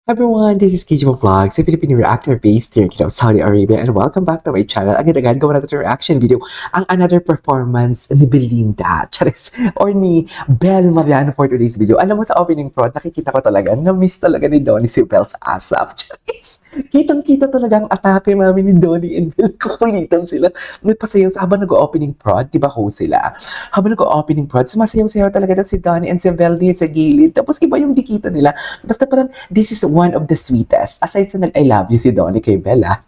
Everyone, this is Kijo Vlogs, a Filipino reactor based here in Saudi Arabia, and welcome back to my channel. Agad-agad gawa natin reaction video ang another performance ni Belinda, charis, or ni Bel Mariano for today's video. Alam mo sa opening prod, nakikita ko talaga, na-miss talaga ni Donnie si Bel sa ASAP, charis. Kitang-kita talaga ang atake mami ni Donnie and Bel, kukulitan sila. May pasayaw sa habang nag-opening prod, di ba ho sila? Habang nag-opening prod, sumasayaw-sayaw talaga daw si Donnie and si Bel din sa gilid, tapos iba yung dikita nila. Basta parang, this is one of the sweetest. Aside sa nag-I love you si Donnie kay Bella,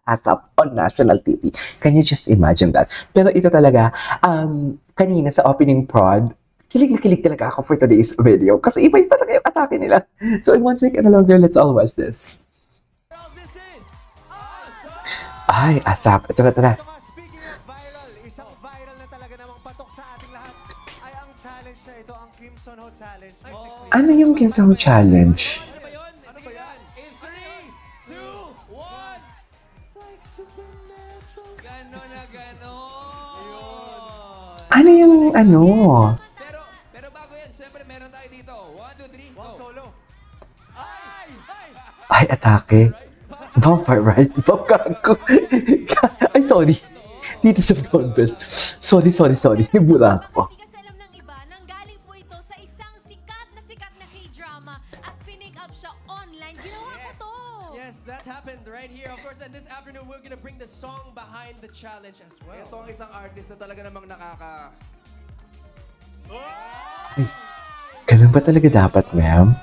ASAP on national TV. Can you just imagine that? Pero ito talaga, kanina sa opening prod, kilig na kilig talaga ako for today's video. Kasi iba yung talaga yung atake nila. So in 1 second no longer, let's all watch this. Ay, ASAP. Ito na. Speaking of viral, isang viral na talaga namang patok sa ating lahat ay ang challenge na ito, ang Kim Son Ho Challenge. Ano yung Kim Sang Challenge? Ano ba yan? In 3, 2, 1. It's like supernatural. Ganon na ganon. Ano yung ano? Pero bago yan, siyempre meron tayo dito. 1, 2, 3, One go. solo. Ay! Ay, atake. Vampire, right? Vampire. Ay, sorry. Dito sa Vampire. Sorry. Nabula ako. Hindi kasi alam ng iba, nanggaling po ito sa isang sikat na K-drama at pinick up siya online. Ginawa ko to! Yes, that happened right here. Of course, and this afternoon, we're gonna bring the song behind the challenge as well. Ito ang isang artist na talaga namang nakaka... Ganun ba talaga dapat, ma'am?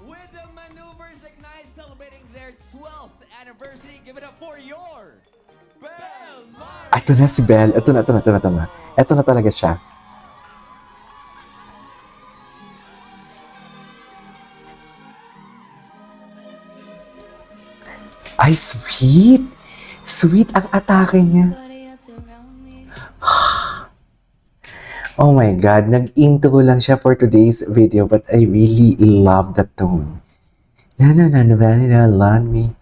With the Maneuvers Ignite celebrating their 12th anniversary, give it up for your Bel Mar. Ito na si Belle. Ito na. Ito na talaga siya. Ay, sweet! Sweet ang atake niya. Oh my God, nag-intro lang siya for today's video, but I really love the tone. Na me.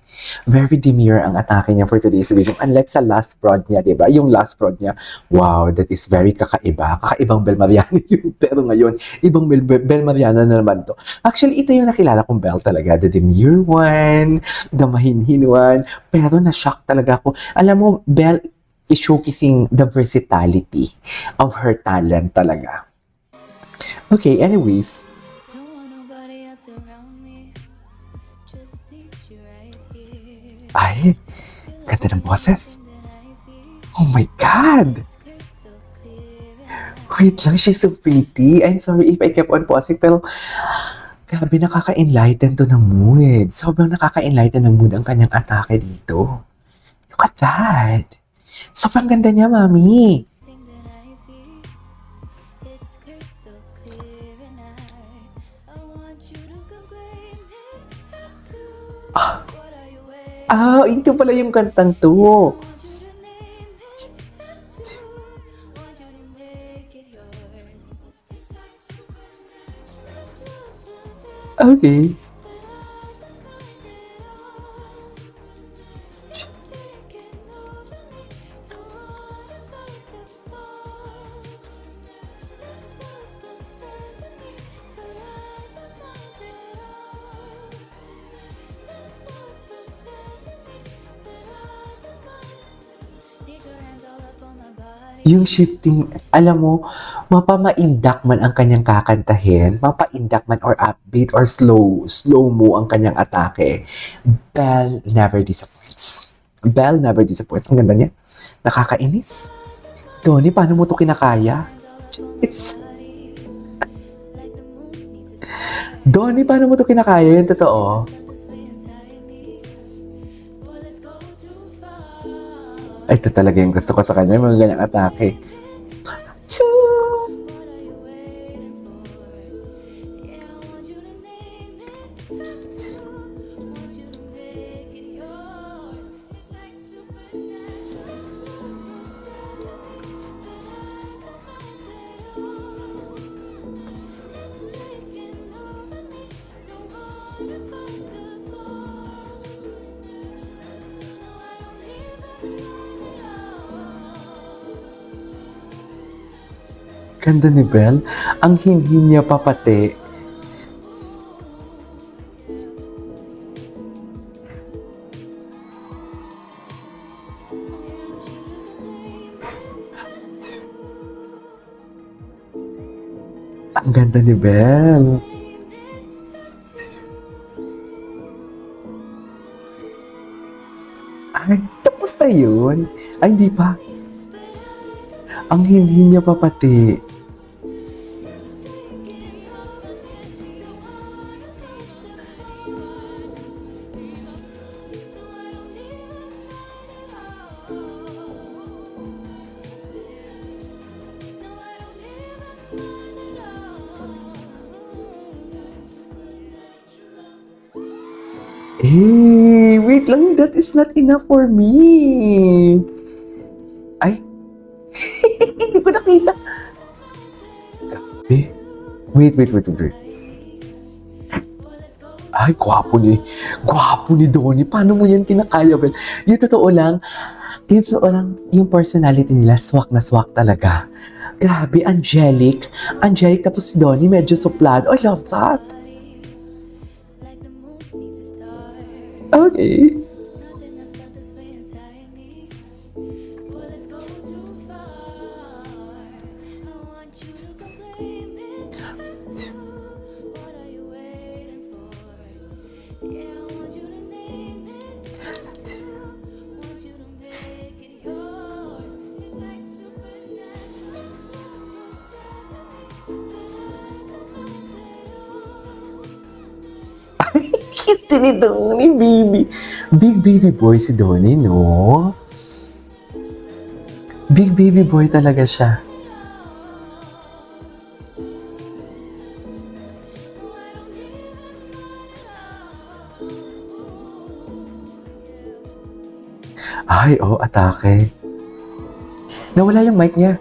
Very demure ang atake niya for today's video. Unlike sa last prod niya, diba? Yung last prod niya, wow, that is very kakaiba. Kakaibang Bel Mariano yun. Pero ngayon, ibang Bel Mariano na naman to. Actually, ito yung nakilala kong Bel talaga. The demure one, the mahinhin one. Pero na-shock talaga ako. Alam mo, Bel is showcasing the versatility of her talent talaga. Okay, anyways. Don't want nobody else around me. Just need you right here. Ay, ganda ng boses. Then I see Oh my God! it's crystal clear. Wait lang, she's so pretty. I'm sorry if I kept on pausing, pero grabe, nakaka-enlighten to ng mood. Sobrang nakaka-enlighten ng mood ang kanyang atake dito. Look at that! Sobrang ganda niya, mami. Thing that I see, it's crystal clear, and I want you to complain to. What are you waiting? Ito pala yung kantang to. Want you to name it too. Want you to make it yours. It's like supernatural. Okay. Yung shifting, alam mo, mapamaindak man ang kanyang kakantahin, mapaindak man or upbeat or slow mo ang kanyang atake, Belle never disappoints. Belle never disappoints. Ang ganda niya. Nakakainis. Donnie, paano mo to kinakaya? It's... Donnie, paano mo to kinakaya? Yung totoo. Ay, ito talaga yung gusto ko sa kanya, yung mga ganyang atake. Ganda ni Belle. Ang hinhin niya pa pati. Ang ganda ni Belle. Ay, tapos na yun. Ay, hindi pa. Ang hindi niya pa pati. Hey, wait lang, that is not enough for me. Ay, hindi ko nakita. Eh, wait. Ay, gwapo ni Donnie. Paano mo yan kinakaya, Bel? Yung totoo lang, yung personality nila, swak na swak talaga. Grabe, angelic. Angelic, tapos si Donnie medyo suplado. I love that. Like the moon needs a star. Okay. Nothing else felt this way inside me. Well, let's go too far. I want you to come play me too. What are you waiting for? Yeah, I want you to name it too. Want you to make it yours. It's like supernatural. Just possessing me, but I don't want it all. Cute ni Donnie, baby. Big baby boy si Donnie, no? Big baby boy talaga siya. Ay, oh, atake. Nawala yung mic niya.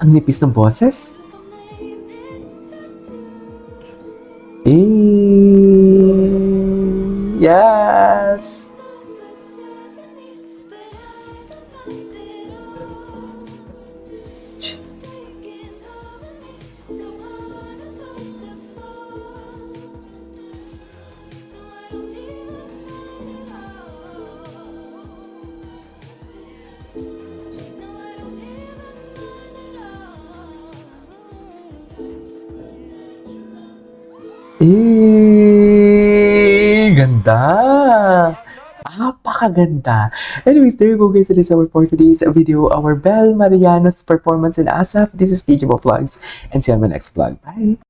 Ang nipis ng boses. Yes! Ganda! Napakaganda. Anyways, there you go guys. It is our for today's video. Our Belle Mariano's performance in ASAP. This is KJ Vlogs. And see you on my next vlog. Bye!